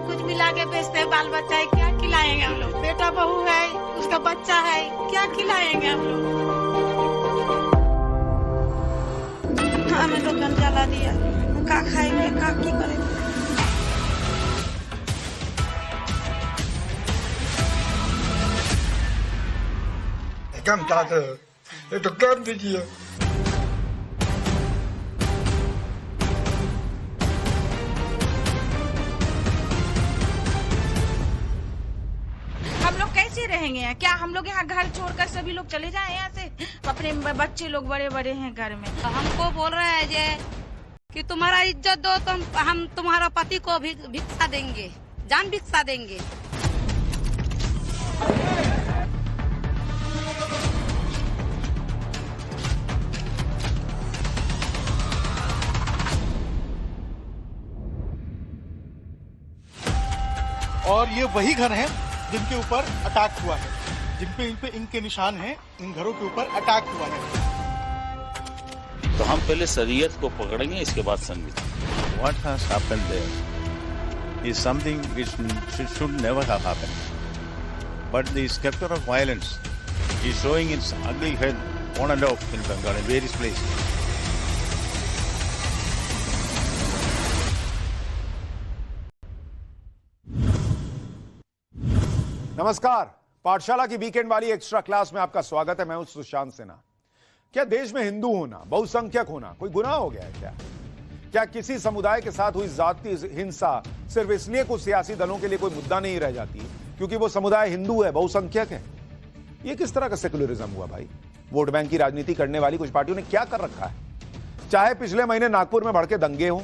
कुछ मिला के बेचते हैं। बाल बच्चा है, क्या खिलाएंगे हम लोग? बेटा बहू है, उसका बच्चा है, क्या खिलाएंगे हम लोग? हमें तो घर जला दिया, क्या खाएंगे, क्या की करेंगे? कम था ये तो कम दीजिए। हम लोग कैसे रहेंगे? क्या हम लोग यहाँ घर छोड़कर सभी लोग चले जाएं यहाँ से? अपने बच्चे लोग बड़े बड़े हैं घर में। हमको बोल रहे हैं जे कि तुम्हारा इज्जत दो तो हम तुम्हारा पति को भी भिक्षा देंगे, जान भिक्षा देंगे। और ये वही घर हैं जिनके ऊपर अटैक हुआ है, जिनपे इनके निशान हैं। इन घरों के ऊपर अटैक हुआ है। तो हम पहले शरीयत को पकड़ेंगे, इसके बाद संविधान। What has happened there is something which should never have happened. But the specter of violence is showing its ugly head on and off in Bengal in various places. नमस्कार, पाठशाला की वीकेंड वाली एक्स्ट्रा क्लास में आपका स्वागत है। मैं हूं सुशांत सिन्हा। क्या देश में हिंदू होना, बहुसंख्यक होना कोई गुनाह हो गया है? क्या किसी समुदाय के साथ हुई जाति हिंसा सिर्फ इसलिए कुछ सियासी दलों के लिए कोई मुद्दा नहीं रह जाती क्योंकि वो समुदाय हिंदू है, बहुसंख्यक है? ये किस तरह का सेकुलरिज्म हुआ भाई? वोट बैंक की राजनीति करने वाली कुछ पार्टियों ने क्या कर रखा है? चाहे पिछले महीने नागपुर में भड़के दंगे हो,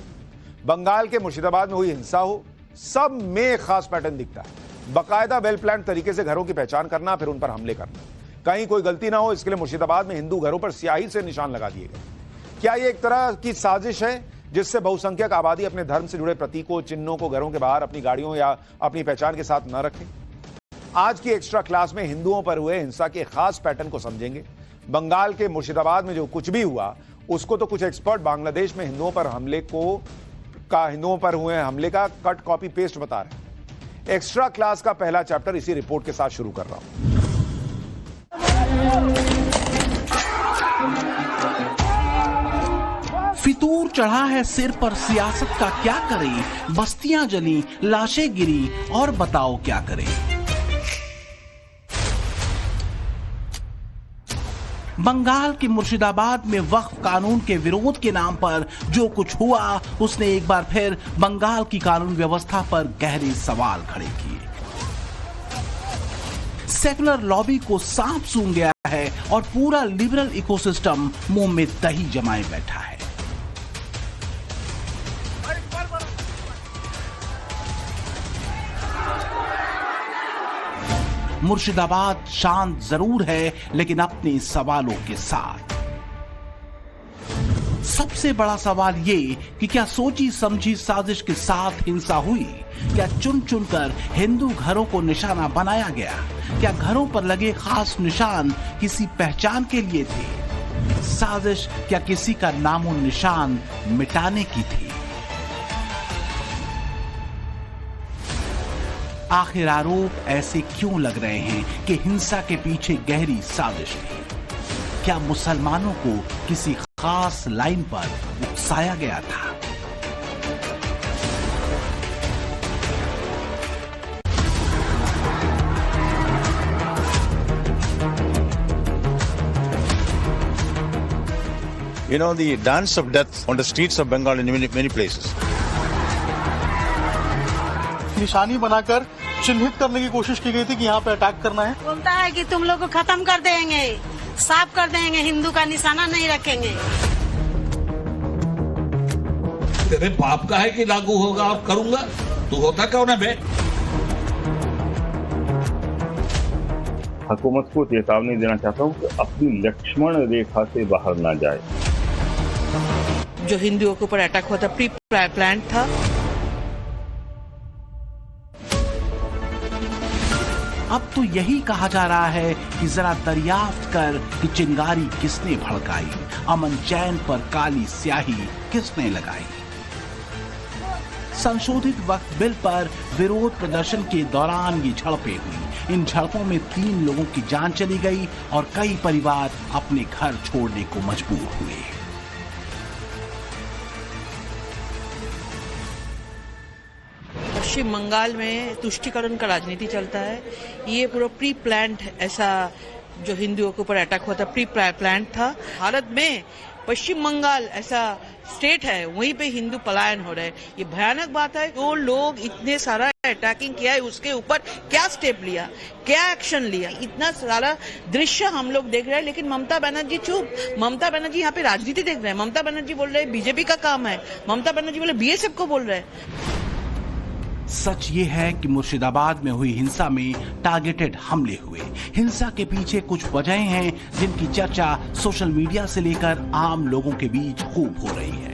बंगाल के मुर्शिदाबाद में हुई हिंसा हो, सब में एक खास पैटर्न दिखता है। बाकायदा वेल प्लान तरीके से घरों की पहचान करना, फिर उन पर हमले करना। कहीं कोई गलती ना हो इसके लिए मुर्शिदाबाद में हिंदू घरों पर स्याही से निशान लगा दिए गए। क्या ये एक तरह की साजिश है जिससे बहुसंख्यक आबादी अपने धर्म से जुड़े प्रतीकों, चिन्हों को घरों के बाहर अपनी गाड़ियों या अपनी पहचान के साथ न रखें? आज की एक्स्ट्रा क्लास में हिंदुओं पर हुए हिंसा के खास पैटर्न को समझेंगे। बंगाल के मुर्शिदाबाद में जो कुछ भी हुआ उसको तो कुछ एक्सपर्ट बांग्लादेश में हिंदुओं पर हुए हमले का कट कॉपी पेस्ट बता रहे हैं। एक्स्ट्रा क्लास का पहला चैप्टर इसी रिपोर्ट के साथ शुरू कर रहा हूं। फितूर चढ़ा है सिर पर, सियासत का क्या करें? बस्तियां जली, लाशें गिरी और बताओ क्या करें? बंगाल के मुर्शिदाबाद में वक्फ कानून के विरोध के नाम पर जो कुछ हुआ उसने एक बार फिर बंगाल की कानून व्यवस्था पर गहरे सवाल खड़े किए। सेकुलर लॉबी को सांप सूंघ गया है और पूरा लिबरल इकोसिस्टम मुंह में दही जमाए बैठा है। मुर्शिदाबाद शांत जरूर है लेकिन अपने सवालों के साथ। सबसे बड़ा सवाल ये कि क्या सोची समझी साजिश के साथ हिंसा हुई? क्या चुन चुनकर हिंदू घरों को निशाना बनाया गया? क्या घरों पर लगे खास निशान किसी पहचान के लिए थे? साजिश क्या किसी का नामो निशान मिटाने की थी? आखिर आरोप ऐसे क्यों लग रहे हैं कि हिंसा के पीछे गहरी साजिश थी? क्या मुसलमानों को किसी खास लाइन पर उकसाया गया था? You know, the dance of death on the streets of Bengal in many places. निशानी बनाकर चिन्हित करने की कोशिश की गई थी कि यहाँ पे अटैक करना है। बोलता है कि तुम लोग को खत्म कर देंगे, साफ कर देंगे, हिंदू का निशाना नहीं रखेंगे। तेरे बाप का है कि लागू होगा, अब करूंगा, तू होता कौन है बे? हुकूमत को चेतावनी देना चाहता हूँ कि अपनी लक्ष्मण रेखा से बाहर ना जाए। जो हिंदुओं के ऊपर अटैक हुआ था प्री प्लान था। अब तो यही कहा जा रहा है कि जरा दरियाफ्त कर कि चिंगारी किसने भड़काई, अमन चैन पर काली स्याही किसने लगाई। संशोधित वक्फ बिल पर विरोध प्रदर्शन के दौरान ये झड़पें हुई। इन झड़पों में 3 लोगों की जान चली गई और कई परिवार अपने घर छोड़ने को मजबूर हुए। पश्चिम बंगाल में तुष्टीकरण का राजनीति चलता है। ये पूरा प्री प्लान्ड ऐसा जो हिंदुओं के ऊपर अटैक हुआ था, प्री प्लान्ड था। भारत में पश्चिम बंगाल ऐसा स्टेट है, वहीं पे हिंदू पलायन हो रहे हैं। ये भयानक बात है। जो लोग इतने सारा अटैकिंग किया है, उसके ऊपर क्या स्टेप लिया, क्या एक्शन लिया, इतना सारा दृश्य हम लोग देख रहे हैं। लेकिन ममता बनर्जी चुप। ममता बनर्जी यहाँ पे राजनीति देख रहे हैं। ममता बनर्जी बोल रहे हैं बीजेपी का काम है। ममता बनर्जी बोले बीएसएफ को बोल रहे हैं। सच ये है कि मुर्शिदाबाद में हुई हिंसा में टारगेटेड हमले हुए। हिंसा के पीछे कुछ वजहें हैं जिनकी चर्चा सोशल मीडिया से लेकर आम लोगों के बीच खूब हो रही है।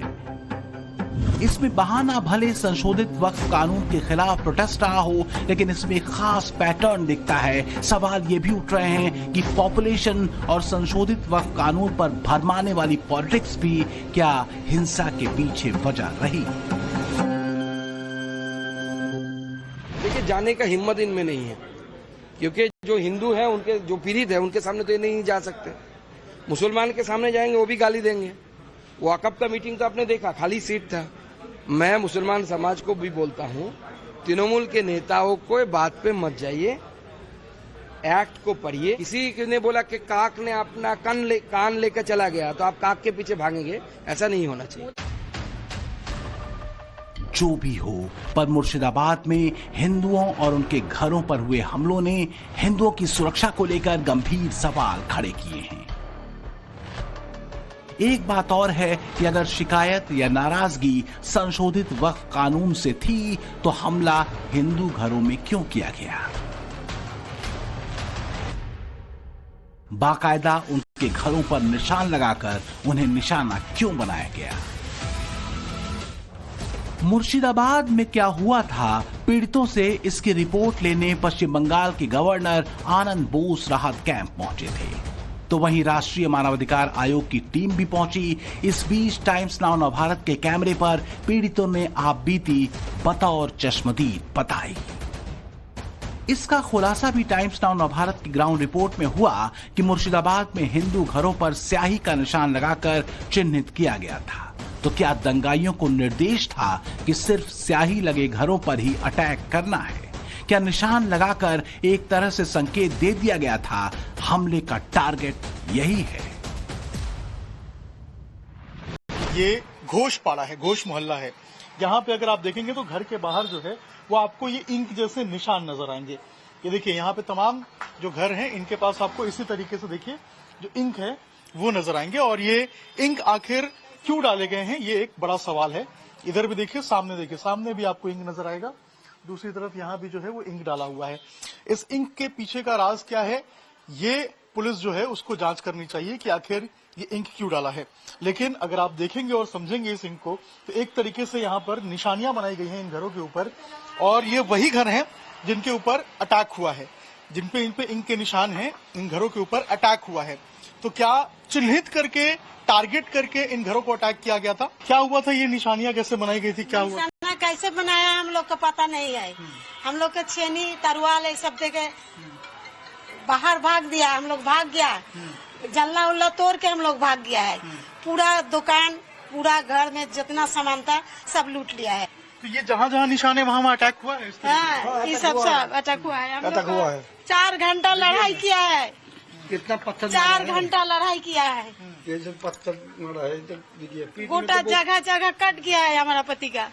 इसमें बहाना भले संशोधित वक्फ कानून के खिलाफ प्रोटेस्ट रहा हो, लेकिन इसमें खास पैटर्न दिखता है। सवाल ये भी उठ रहे हैं कि पॉपुलेशन और संशोधित वक्फ कानून पर भरमाने वाली पॉलिटिक्स भी क्या हिंसा के पीछे वजह रही। देखिए, जाने का हिम्मत इनमें नहीं है, क्योंकि जो हिंदू हैं, उनके जो पीड़ित है, उनके सामने तो ये नहीं जा सकते। मुसलमान के सामने जाएंगे, वो भी गाली देंगे। वो वक़्फ़ का मीटिंग तो आपने देखा, खाली सीट था। मैं मुसलमान समाज को भी बोलता हूँ, तृणमूल के नेताओं को बात पे मत जाइए, एक्ट को पढ़िए। किसी ने बोला कि काक ने अपना कान लेकर चला गया तो आप काक के पीछे भागेंगे, ऐसा नहीं होना चाहिए। जो भी हो, पर मुर्शिदाबाद में हिंदुओं और उनके घरों पर हुए हमलों ने हिंदुओं की सुरक्षा को लेकर गंभीर सवाल खड़े किए हैं। एक बात और है कि अगर शिकायत या नाराजगी संशोधित वक्फ कानून से थी, तो हमला हिंदू घरों में क्यों किया गया? बाकायदा उनके घरों पर निशान लगाकर उन्हें निशाना क्यों बनाया गया? मुर्शिदाबाद में क्या हुआ था, पीड़ितों से इसकी रिपोर्ट लेने पश्चिम बंगाल के गवर्नर आनंद बोस राहत कैंप पहुंचे थे। तो वहीं राष्ट्रीय मानवाधिकार आयोग की टीम भी पहुंची। इस बीच टाइम्स नाउ नवभारत के कैमरे पर पीड़ितों ने आप बीती बतौर चश्मदीद बताई। इसका खुलासा भी टाइम्स नाउ नवभारत की ग्राउंड रिपोर्ट में हुआ कि मुर्शिदाबाद में हिंदू घरों पर स्याही का निशान लगाकर चिन्हित किया गया था। तो क्या दंगाइयों को निर्देश था कि सिर्फ स्याही लगे घरों पर ही अटैक करना है? क्या निशान लगाकर एक तरह से संकेत दे दिया गया था हमले का टारगेट यही है? ये घोषपाड़ा है, घोष मोहल्ला है। यहाँ पे अगर आप देखेंगे तो घर के बाहर जो है वो आपको ये इंक जैसे निशान नजर आएंगे। ये देखिए, यहाँ पे तमाम जो घर हैं इनके पास आपको इसी तरीके से देखिए जो इंक है वो नजर आएंगे। और ये इंक आखिर क्यों डाले गए हैं, ये एक बड़ा सवाल है। इधर भी देखिए, सामने भी आपको इंक नजर आएगा। दूसरी तरफ यहाँ भी जो है वो इंक डाला हुआ है। इस इंक के पीछे का राज क्या है, ये पुलिस जो है उसको जांच करनी चाहिए कि आखिर ये इंक क्यों डाला है। लेकिन अगर आप देखेंगे और समझेंगे इस इंक को, तो एक तरीके से यहाँ पर निशानियां बनाई गई हैं इन घरों के ऊपर। और ये वही घर हैं जिनके ऊपर अटैक हुआ है, इन पे इंक के निशान हैं। इन घरों के ऊपर अटैक हुआ है। तो क्या चिन्हित करके, टारगेट करके इन घरों को अटैक किया गया था? क्या हुआ था? ये निशानियां कैसे बनाई गई थी? क्या हुआ? निशाना कैसे बनाया हम लोग को पता नहीं है। हम लोग के छेनी तरुआल ये सब देके बाहर भाग दिया, हम लोग भाग गया। जल्ला उल्ला तोड़ के हम लोग भाग गया है। पूरा दुकान, पूरा घर में जितना सामान था सब लूट लिया है। तो ये जहाँ निशान है वहाँ अटैक हुआ है? हाँ, ये सब अटैक हुआ है। हम लोग 4 घंटा लड़ाई किया है। कितना पत्थर? 4 घंटा लड़ाई किया है। ये जो पत्थर मारा है, गोटा जगह जगह कट गया है। हमारा पति का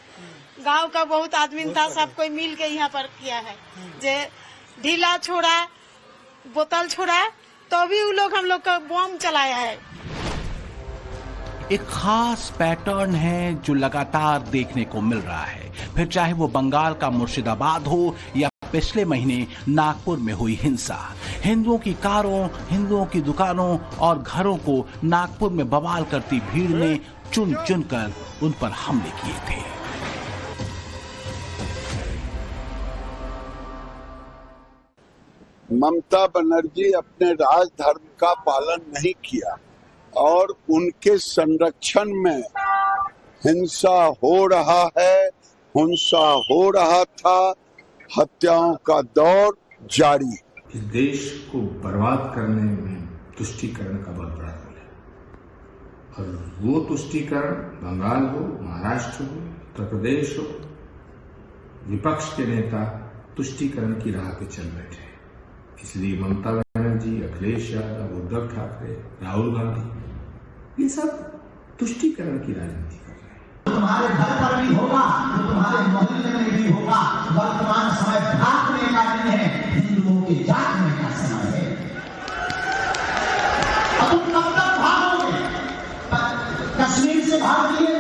गांव का बहुत आदमी था, सब कोई मिल के यहाँ पर किया है। जे ढीला छोड़ा, बोतल छोड़ा, तो भी वो लोग हम लोग का बम चलाया है। एक खास पैटर्न है जो लगातार देखने को मिल रहा है, फिर चाहे वो बंगाल का मुर्शिदाबाद हो या पिछले महीने नागपुर में हुई हिंसा। हिंदुओं की कारों, हिंदुओं की दुकानों और घरों को नागपुर में बवाल करती भीड़ ने चुन चुन कर उन पर हमले किए थे। ममता बनर्जी अपने राजधर्म का पालन नहीं किया और उनके संरक्षण में हिंसा हो रहा है, हिंसा हो रहा था, हत्याओं का दौर जारी। इस देश को बर्बाद करने में तुष्टीकरण का बहुत बड़ा रोल है, और वो तुष्टीकरण बंगाल हो, महाराष्ट्र हो, उत्तर प्रदेश हो, विपक्ष के नेता तुष्टीकरण की राह पे चल बैठे। इसलिए ममता बनर्जी, अखिलेश यादव, उद्धव ठाकरे, राहुल गांधी, ये सब तुष्टीकरण की राजनीति कर रहे हैं। तुम्हारे घर पर भी होगा, तो तुम्हारे मोहल्ले में भी होगा। वर्तमान समय भागने का नहीं है, हिंदुओं के जागने का समय है। अब तुम कब तक भागोगे? कश्मीर से भाग लिए,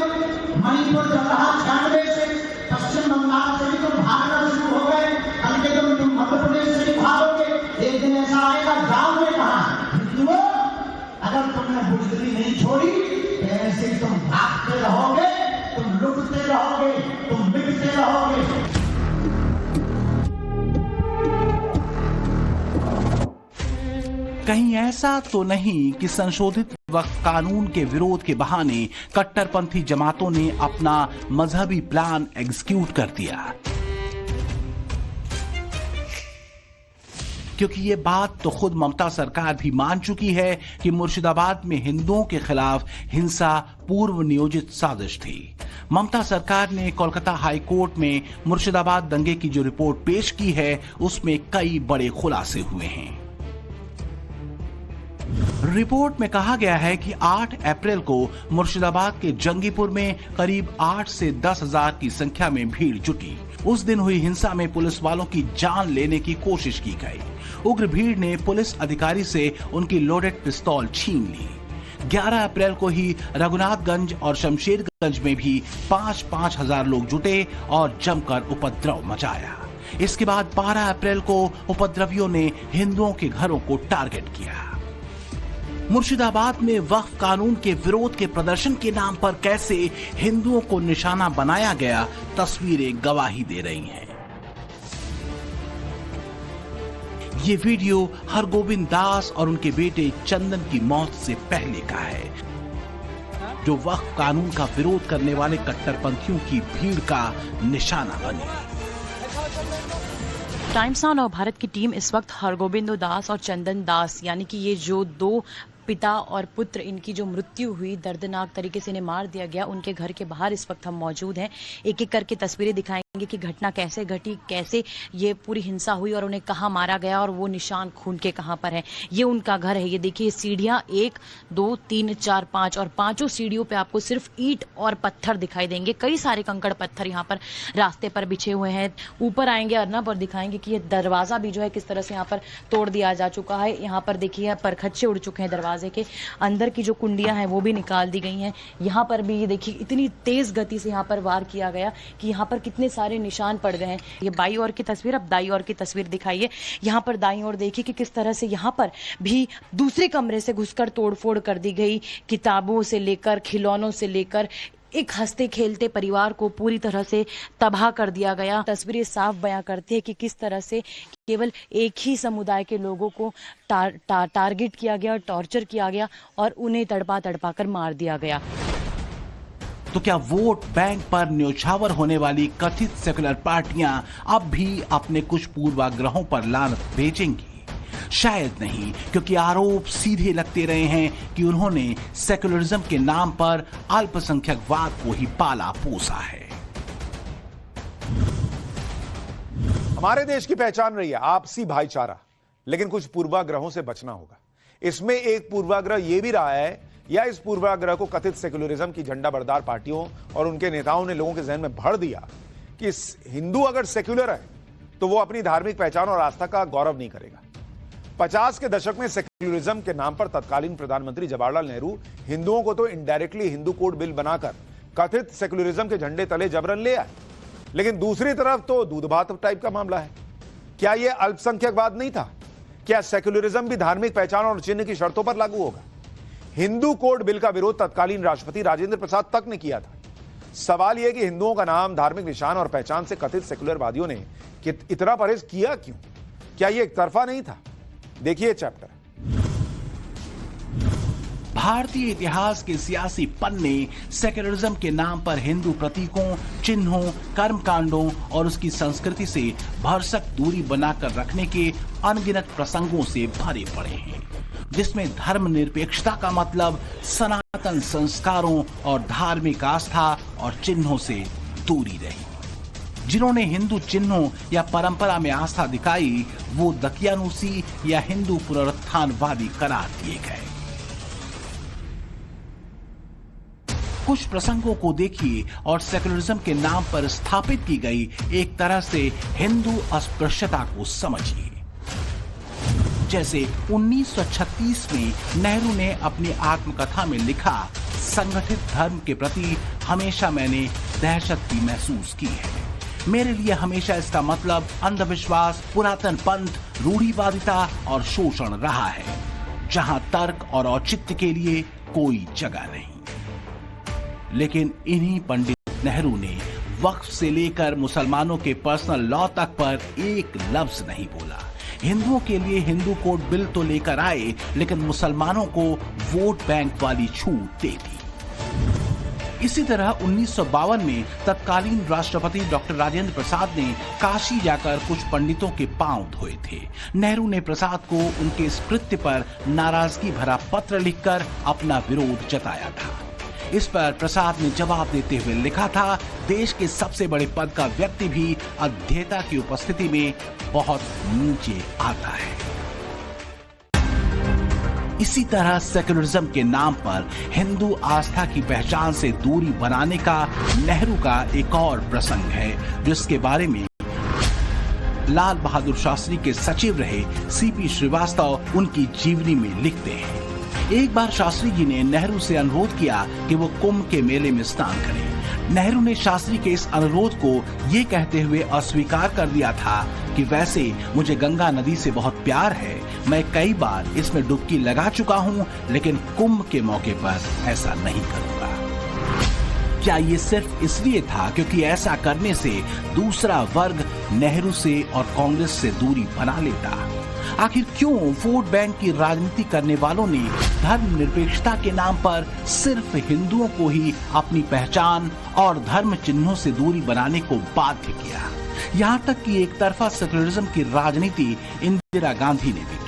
मणिपुर चल रहा 96 से, पश्चिम बंगाल से भी तुम भागना शुरू हो गए। कल के दिन तुम मध्य प्रदेश से भी भागोगे। एक दिन ऐसा आएगा, जाओगे कहां? हिंदुओं, अगर तुमने बुजदिली नहीं छोड़ी, ऐसे तुम भागते रहोगे, तुम लुटते रहोगे, तुम मिटते रहोगे। कहीं ऐसा तो नहीं कि संशोधित वक्फ कानून के विरोध के बहाने कट्टरपंथी जमातों ने अपना मजहबी प्लान एग्जीक्यूट कर दिया? क्योंकि ये बात तो खुद ममता सरकार भी मान चुकी है कि मुर्शिदाबाद में हिंदुओं के खिलाफ हिंसा पूर्व नियोजित साजिश थी। ममता सरकार ने कोलकाता हाई कोर्ट में मुर्शिदाबाद दंगे की जो रिपोर्ट पेश की है, उसमें कई बड़े खुलासे हुए हैं। रिपोर्ट में कहा गया है कि 8 अप्रैल को मुर्शिदाबाद के जंगीपुर में करीब 8 से 10 हजार की संख्या में भीड़ जुटी। उस दिन हुई हिंसा में पुलिस वालों की जान लेने की कोशिश की गई। उग्र भीड़ ने पुलिस अधिकारी से उनकी लोडेड पिस्तौल छीन ली। 11 अप्रैल को ही रघुनाथगंज और शमशेरगंज में भी 5-5 हजार लोग जुटे और जमकर उपद्रव मचाया। इसके बाद 12 अप्रैल को उपद्रवियों ने हिंदुओं के घरों को टारगेट किया। मुर्शिदाबाद में वक्फ कानून के विरोध के प्रदर्शन के नाम पर कैसे हिंदुओं को निशाना बनाया गया, तस्वीरें गवाही दे रही हैं। ये वीडियो हरगोविंद दास और उनके बेटे चंदन की मौत से पहले का है, जो वक्फ कानून का विरोध करने वाले कट्टरपंथियों की भीड़ का निशाना बनी। टाइम्स नाउ और भारत की टीम इस वक्त हरगोविंद दास और चंदन दास, यानी कि ये जो दो पिता और पुत्र, इनकी जो मृत्यु हुई, दर्दनाक तरीके से इन्हें मार दिया गया, उनके घर के बाहर इस वक्त हम मौजूद हैं। एक एक करके तस्वीरें दिखाएंगे कि घटना कैसे घटी, कैसे ये पूरी हिंसा हुई और उन्हें कहाँ मारा गया और वो निशान खून के कहाँ पर है। ये उनका घर है। ये देखिए सीढ़ियाँ 1, 2, 3, 4, 5 और पांचों सीढ़ियों पे आपको सिर्फ ईंट और पत्थर दिखाई देंगे। कई सारे कंकड़ पत्थर यहाँ पर रास्ते पर बिछे हुए हैं। ऊपर आएंगे अर्नब और दिखाएंगे कि ये दरवाजा भी जो है किस तरह से यहाँ पर तोड़ दिया जा चुका है। यहाँ पर देखिए परखच्चे उड़ चुके हैं दरवाजे के, अंदर की जो कुंडियां हैं वो भी निकाल दी गई हैं। यहाँ पर भी ये देखिए इतनी तेज गति से यहाँ पर वार किया गया कि यहाँ पर कितने सारे निशान पड़ गए हैं। ये बाई ओर की तस्वीर, अब दाई ओर की तस्वीर दिखाइए। यहाँ पर दाई ओर देखिए कि किस तरह से यहाँ पर भी दूसरे कमरे से घुसकर तोड़फोड़ कर दी गई। किताबों से लेकर खिलौनों से लेकर एक हंसते खेलते परिवार को पूरी तरह से तबाह कर दिया गया। तस्वीरें साफ बयां करती है कि किस तरह से केवल एक ही समुदाय के लोगों को टारगेट किया गया, टॉर्चर किया गया और उन्हें तड़पा तड़पा कर मार दिया गया। तो क्या वोट बैंक पर न्योछावर होने वाली कथित सेकुलर पार्टियां अब भी अपने कुछ पूर्वाग्रहों पर लानत भेजेंगी? शायद नहीं, क्योंकि आरोप सीधे लगते रहे हैं कि उन्होंने सेकुलरिज्म के नाम पर अल्पसंख्यकवाद को ही पाला पोसा है। हमारे देश की पहचान रही है आपसी भाईचारा, लेकिन कुछ पूर्वाग्रहों से बचना होगा। इसमें एक पूर्वाग्रह यह भी रहा है, या इस पूर्वाग्रह को कथित सेकुलरिज्म की झंडा बरदार पार्टियों और उनके नेताओं ने लोगों के जहन में भर दिया कि हिंदू अगर सेक्युलर है तो वो अपनी धार्मिक पहचान और आस्था का गौरव नहीं करेगा। 50 के दशक में सेक्युलरिज्म के नाम पर तत्कालीन प्रधानमंत्री जवाहरलाल नेहरू हिंदुओं को तो इनडायरेक्टली हिंदू कोड बिल बनाकर कथित सेक्युलरिज्म के झंडे तले जबरन ले आए, लेकिन दूसरी तरफ तो दूध भात टाइप का मामला है। क्या यह अल्पसंख्यकवाद नहीं था? क्या सेक्युलरिज्म भी धार्मिक पहचान और चिन्ह की शर्तों पर लागू होगा? हिंदू कोड बिल का विरोध तत्कालीन राष्ट्रपति राजेंद्र प्रसाद तक ने किया था। सवाल यह कि हिंदुओं का नाम, धार्मिक निशान और पहचान से कथित सेकुलरवादियों ने इतना परहेज किया क्यों? क्या यह एक तरफा नहीं था? देखिए चैप्टर। भारतीय इतिहास के सियासी पन्ने सेक्युलरिज्म के नाम पर हिंदू प्रतीकों, चिन्हों, कर्मकांडों और उसकी संस्कृति से भरसक दूरी बनाकर रखने के अनगिनत प्रसंगों से भरे पड़े हैं, जिसमें धर्मनिरपेक्षता का मतलब सनातन संस्कारों और धार्मिक आस्था और चिन्हों से दूरी रही। जिन्होंने हिंदू चिन्हों या परंपरा में आस्था दिखाई वो दकियानूसी या हिंदू पुनरुत्थानवादी करार दिए गए। कुछ प्रसंगों को देखिए और सेक्युलरिज्म के नाम पर स्थापित की गई एक तरह से हिंदू अस्पृश्यता को समझिए। जैसे 1936 में नेहरू ने अपनी आत्मकथा में लिखा, संगठित धर्म के प्रति हमेशा मैंने दहशत भी महसूस की है। मेरे लिए हमेशा इसका मतलब अंधविश्वास, पुरातन पंथ, रूढ़िवादिता और शोषण रहा है, जहां तर्क और औचित्य के लिए कोई जगह नहीं। लेकिन इन्हीं पंडित नेहरू ने वक्फ से लेकर मुसलमानों के पर्सनल लॉ तक पर एक लफ्ज नहीं बोला। हिंदुओं के लिए हिंदू कोड बिल तो लेकर आए, लेकिन मुसलमानों को वोट बैंक वाली छूट दे दी। इसी तरह 1952 में तत्कालीन राष्ट्रपति डॉक्टर राजेंद्र प्रसाद ने काशी जाकर कुछ पंडितों के पांव धोए थे। नेहरू ने प्रसाद को उनके इस कृत्य पर नाराजगी भरा पत्र लिखकर अपना विरोध जताया था। इस पर प्रसाद ने जवाब देते हुए लिखा था, देश के सबसे बड़े पद का व्यक्ति भी अध्येता की उपस्थिति में बहुत नीचे आता है। इसी तरह सेक्युलरिज्म के नाम पर हिंदू आस्था की पहचान से दूरी बनाने का नेहरू का एक और प्रसंग है, जिसके बारे में लाल बहादुर शास्त्री के सचिव रहे सीपी श्रीवास्तव उनकी जीवनी में लिखते हैं। एक बार शास्त्री जी ने नेहरू से अनुरोध किया कि वो कुंभ के मेले में स्नान करें। नेहरू ने शास्त्री के इस अनुरोध को ये कहते हुए अस्वीकार कर दिया था कि वैसे मुझे गंगा नदी से बहुत प्यार है, मैं कई बार इसमें डुबकी लगा चुका हूँ, लेकिन कुंभ के मौके पर ऐसा नहीं करूँगा। क्या ये सिर्फ इसलिए था क्योंकि ऐसा करने से दूसरा वर्ग नेहरू से और कांग्रेस से दूरी बना लेता? आखिर क्यों वोट बैंक की राजनीति करने वालों ने धर्मनिरपेक्षता के नाम पर सिर्फ हिंदुओं को ही अपनी पहचान और धर्म चिन्हों से दूरी बनाने को बाध्य किया? यहाँ तक कि एक तरफा सेक्युलरिज्म की राजनीति इंदिरा गांधी ने भी की।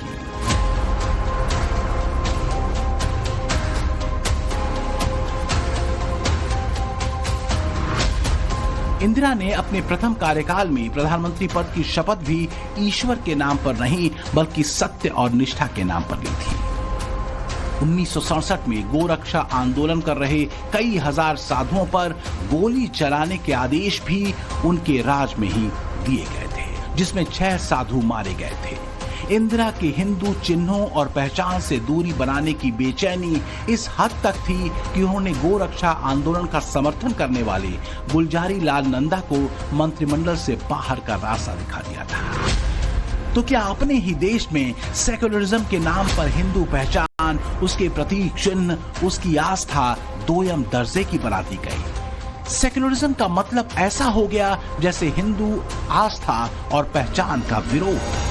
इंदिरा ने अपने प्रथम कार्यकाल में प्रधानमंत्री पद की शपथ भी ईश्वर के नाम पर नहीं बल्कि सत्य और निष्ठा के नाम पर ली थी। 1967 में गोरक्षा आंदोलन कर रहे कई हजार साधुओं पर गोली चलाने के आदेश भी उनके राज में ही दिए गए थे, जिसमें 6 साधु मारे गए थे। इंदिरा के हिंदू चिन्हों और पहचान से दूरी बनाने की बेचैनी इस हद तक थी कि उन्होंने गोरक्षा आंदोलन का समर्थन करने वाले गुलजारी लाल नंदा को मंत्रिमंडल से बाहर का रास्ता दिखा दिया था। तो क्या अपने ही देश में सेक्युलरिज्म के नाम पर हिंदू पहचान, उसके प्रतीक चिन्ह, उसकी आस्था दोयम दर्जे की बना दी गई? सेक्युलरिज्म का मतलब ऐसा हो गया जैसे हिंदू आस्था और पहचान का विरोध।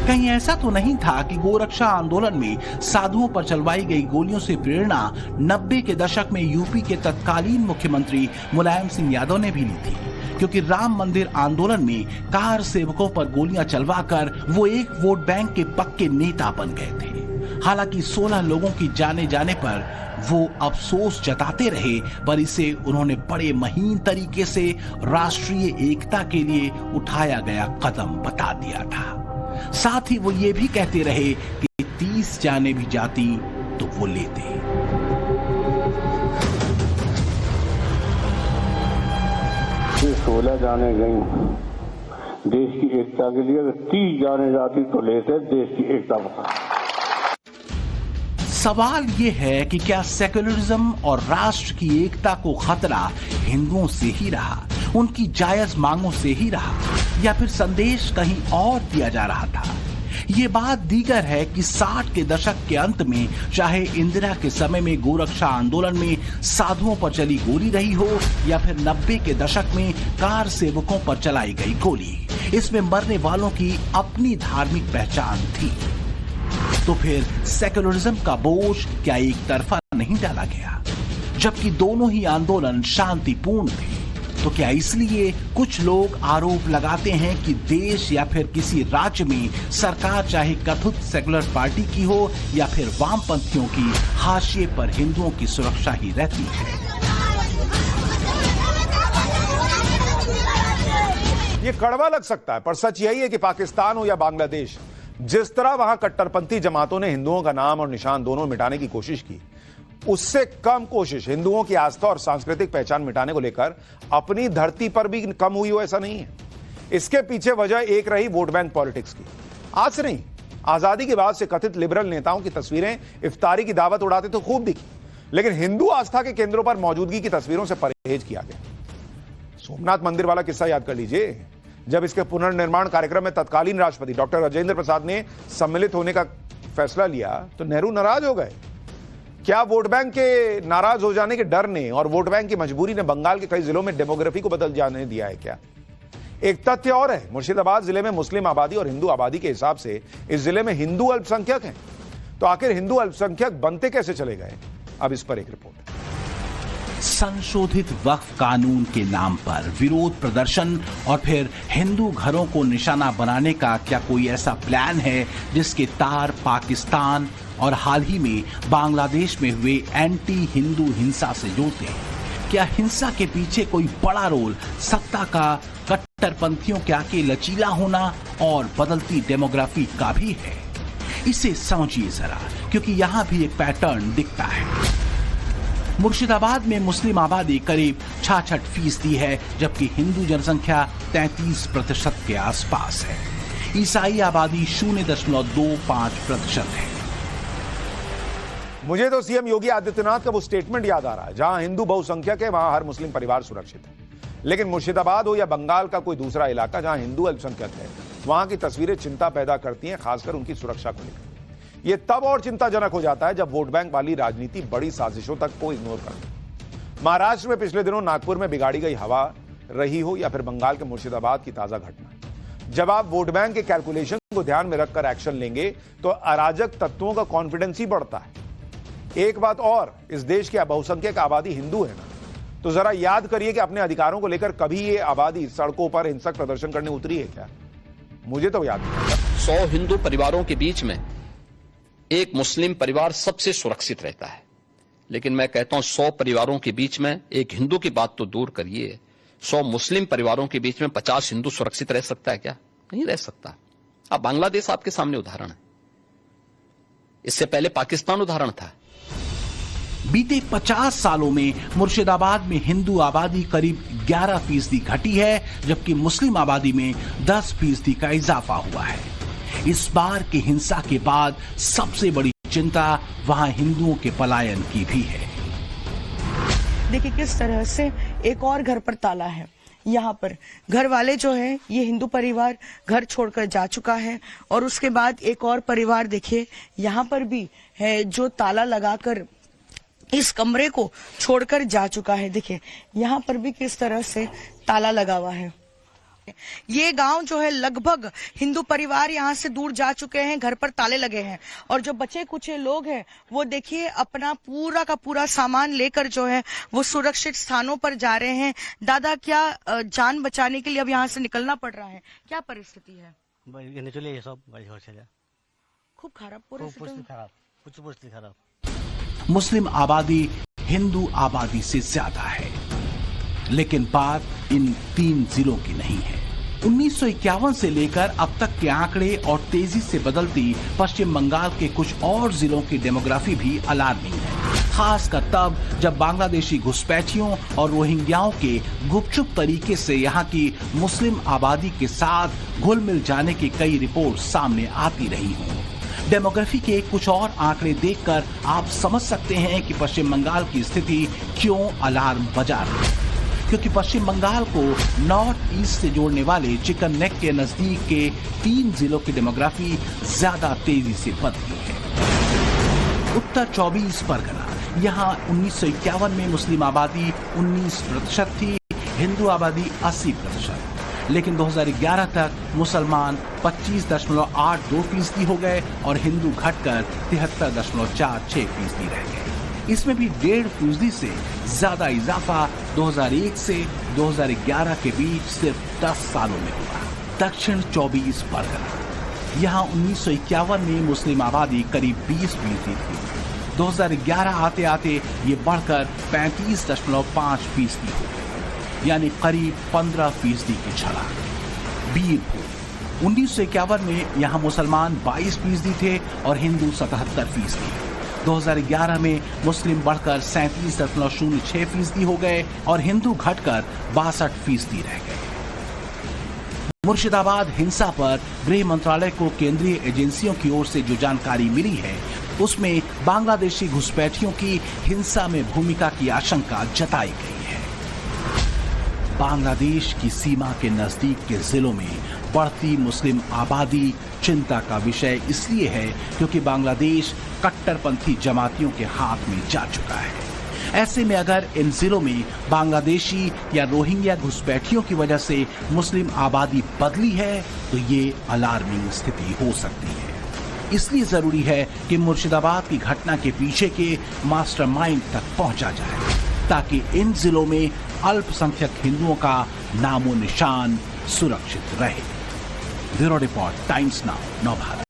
कहीं ऐसा तो नहीं था कि गोरक्षा आंदोलन में साधुओं पर चलवाई गई गोलियों से प्रेरणा 90 के दशक में यूपी के तत्कालीन मुख्यमंत्री मुलायम सिंह यादव ने भी ली थी, क्योंकि राम मंदिर आंदोलन में कार सेवकों पर गोलियां चलवाकर वो एक वोट बैंक के पक्के नेता बन गए थे। हालांकि 16 लोगों की जाने जाने पर वो अफसोस जताते रहे, पर इसे उन्होंने बड़े महीन तरीके से राष्ट्रीय एकता के लिए उठाया गया कदम बता दिया था। साथ ही वो ये भी कहते रहे कि 30 जाने भी जाती तो वो लेते। ये 16 जाने गई देश की एकता के लिए, अगर 30 जाने जाती तो लेते देश की एकता बता। सवाल ये है कि क्या सेक्युलरिज्म और राष्ट्र की एकता को खतरा हिंदुओं से ही रहा, उनकी जायज मांगों से ही रहा, या फिर संदेश कहीं और दिया जा रहा था? ये बात दीगर है कि 60 के दशक के अंत में चाहे इंदिरा के समय में गोरक्षा आंदोलन में साधुओं पर चली गोली रही हो या फिर 90 के दशक में कार सेवकों पर चलाई गई गोली, इसमें मरने वालों की अपनी धार्मिक पहचान थी। तो फिर सेक्युलरिज्म का बोझ क्या एक तरफा नहीं डाला गया? जबकि दोनों ही आंदोलन शांतिपूर्ण थे, तो क्या इसलिए कुछ लोग आरोप लगाते हैं कि देश या फिर किसी राज्य में सरकार चाहे कथित सेकुलर पार्टी की हो या फिर वामपंथियों की, हाशिए पर हिंदुओं की सुरक्षा ही रहती है? ये कड़वा लग सकता है, पर सच यही है कि पाकिस्तान हो या बांग्लादेश, जिस तरह वहां कट्टरपंथी जमातों ने हिंदुओं का नाम और निशान दोनों मिटाने की कोशिश की, उससे कम कोशिश हिंदुओं की आस्था और सांस्कृतिक पहचान मिटाने को लेकर अपनी धरती पर भी कम हुई हो, ऐसा नहीं है। इसके पीछे वजह एक रही वोट बैंक पॉलिटिक्स की। आज से नहीं, आजादी के बाद से कथित लिबरल नेताओं की तस्वीरें इफ्तारी की दावत उड़ाते तो खूब दिखी, लेकिन हिंदू आस्था के केंद्रों पर मौजूदगी की तस्वीरों से परहेज किया गया। सोमनाथ मंदिर वाला किस्सा याद कर लीजिए। जब इसके पुनर्निर्माण कार्यक्रम में तत्कालीन राष्ट्रपति डॉक्टर राजेंद्र प्रसाद ने सम्मिलित होने का फैसला लिया तो नेहरू नाराज हो गए। क्या वोट बैंक के नाराज हो जाने के डर ने और वोट बैंक की मजबूरी ने बंगाल के कई जिलों में डेमोग्राफी को बदल जाने दिया है क्या? एक तथ्य और है, मुर्शिदाबाद जिले में मुस्लिम आबादी और हिंदू आबादी के हिसाब से इस जिले में हिंदू अल्पसंख्यक हैं। तो आखिर हिंदू अल्पसंख्यक बनते कैसे चले गए? अब इस पर एक रिपोर्ट। संशोधित वक्फ कानून के नाम पर विरोध प्रदर्शन और फिर हिंदू घरों को निशाना बनाने का क्या कोई ऐसा प्लान है जिसके तार पाकिस्तान और हाल ही में बांग्लादेश में हुए एंटी हिंदू हिंसा से जोड़ते हैं? क्या हिंसा के पीछे कोई बड़ा रोल सत्ता का, कट्टरपंथियों के आके लचीला होना और बदलती डेमोग्राफी का भी है? इसे समझिए जरा, क्योंकि यहां भी एक पैटर्न दिखता है। मुर्शिदाबाद में मुस्लिम आबादी करीब 66% है, जबकि हिंदू जनसंख्या 33% के आसपास है। ईसाई आबादी 0.25% है। मुझे तो सीएम योगी आदित्यनाथ का वो स्टेटमेंट याद आ रहा है, जहां हिंदू बहुसंख्यक है वहां हर मुस्लिम परिवार सुरक्षित है। लेकिन मुर्शिदाबाद हो या बंगाल का कोई दूसरा इलाका जहां हिंदू अल्पसंख्यक है, वहां की तस्वीरें चिंता पैदा करती हैं, खासकर उनकी सुरक्षा को लेकर। यह तब और चिंताजनक हो जाता है जब वोट बैंक वाली राजनीति बड़ी साजिशों तक को इग्नोर करती है। महाराष्ट्र में पिछले दिनों नागपुर में बिगाड़ी गई हवा रही हो या फिर बंगाल के मुर्शिदाबाद की ताजा घटना, जब आप वोट बैंक के कैलकुलेशन को ध्यान में रखकर एक्शन लेंगे तो अराजक तत्वों का कॉन्फिडेंस ही बढ़ता है। एक बात और, इस देश की बहुसंख्यक आबादी हिंदू है ना, तो जरा याद करिए कि अपने अधिकारों को लेकर कभी ये आबादी सड़कों पर हिंसक प्रदर्शन करने उतरी है क्या? मुझे तो याद नहीं। 100 हिंदू परिवारों के बीच में एक मुस्लिम परिवार सबसे सुरक्षित रहता है, लेकिन मैं कहता हूं 100 परिवारों के बीच में एक हिंदू की बात तो दूर करिए, 100 मुस्लिम परिवारों के बीच में 50 हिंदू सुरक्षित रह सकता है क्या? नहीं रह सकता। अब बांग्लादेश आपके सामने उदाहरण है, इससे पहले पाकिस्तान उदाहरण था। बीते 50 सालों में मुर्शिदाबाद में हिंदू आबादी करीब 11% घटी है, जबकि मुस्लिम आबादी में 10% का इजाफा हुआ है। इस बार की हिंसा के बाद सबसे बड़ी चिंता वहां हिंदुओं के पलायन की भी है। देखिए किस तरह से एक और घर पर ताला है। यहाँ पर घर वाले जो है, ये हिंदू परिवार घर छोड़कर जा चुका है, और उसके बाद एक और परिवार देखिए यहाँ पर भी है जो ताला लगाकर इस कमरे को छोड़कर जा चुका है। देखिए यहाँ पर भी किस तरह से ताला लगा हुआ है। ये गांव जो है लगभग हिंदू परिवार यहाँ से दूर जा चुके हैं, घर पर ताले लगे हैं, और जो बचे कुछ लोग हैं वो देखिए अपना पूरा का पूरा सामान लेकर जो है वो सुरक्षित स्थानों पर जा रहे हैं। दादा, क्या जान बचाने के लिए अब यहाँ से निकलना पड़ रहा है? क्या परिस्थिति है? खूब खराब परिस्थिति। मुस्लिम आबादी हिंदू आबादी से ज्यादा है, लेकिन बात इन 3 जिलों की नहीं है। 1951 से लेकर अब तक के आंकड़े और तेजी से बदलती पश्चिम बंगाल के कुछ और जिलों की डेमोग्राफी भी अलार्मिंग है, खासकर तब जब बांग्लादेशी घुसपैठियों और रोहिंग्याओं के गुपचुप तरीके से यहाँ की मुस्लिम आबादी के साथ घुल मिल जाने की कई रिपोर्ट सामने आती रही हों। डेमोग्राफी के कुछ और आंकड़े देखकर आप समझ सकते हैं कि पश्चिम बंगाल की स्थिति क्यों अलार्म बजा रही है, क्योंकि पश्चिम बंगाल को नॉर्थ ईस्ट से जोड़ने वाले चिकन नेक के नजदीक के 3 जिलों की डेमोग्राफी ज्यादा तेजी से बदली है। उत्तर 24 परगना, यहाँ 1951 में मुस्लिम आबादी 19% थी, हिंदू आबादी 80%। लेकिन 2011 तक मुसलमान 25.82% हो गए और हिंदू घटकर 73.46% रह गए। इसमें भी 1.5% से ज्यादा इजाफा 2001 से 2011 के बीच सिर्फ 10 सालों में हुआ। दक्षिण 24 परगना, यहाँ 1951 में मुस्लिम आबादी करीब 20% थी। 2011 आते आते ये बढ़कर 35.5% हो गई, यानी करीब 15% की छलांग। बीरपुर 1951 में यहाँ मुसलमान 22% थे और हिंदू 77%। 2011 में मुस्लिम बढ़कर 37.06% हो गए और हिंदू घटकर 62% रह गए। मुर्शिदाबाद हिंसा पर गृह मंत्रालय को केंद्रीय एजेंसियों की ओर से जो जानकारी मिली है, उसमें बांग्लादेशी घुसपैठियों की हिंसा में भूमिका की आशंका जताई गई है। बांग्लादेश की सीमा के नजदीक के जिलों में बढ़ती मुस्लिम आबादी चिंता का विषय इसलिए है क्योंकि बांग्लादेश कट्टरपंथी जमातियों के हाथ में जा चुका है। ऐसे में अगर इन जिलों में बांग्लादेशी या रोहिंग्या घुसपैठियों की वजह से मुस्लिम आबादी बदली है तो ये अलार्मिंग स्थिति हो सकती है। इसलिए जरूरी है कि मुर्शिदाबाद की घटना के पीछे के मास्टरमाइंड तक पहुंचा जाए ताकि इन जिलों में अल्पसंख्यक हिंदुओं का नामो निशान सुरक्षित रहे। Bureau report, times now, Navbharat.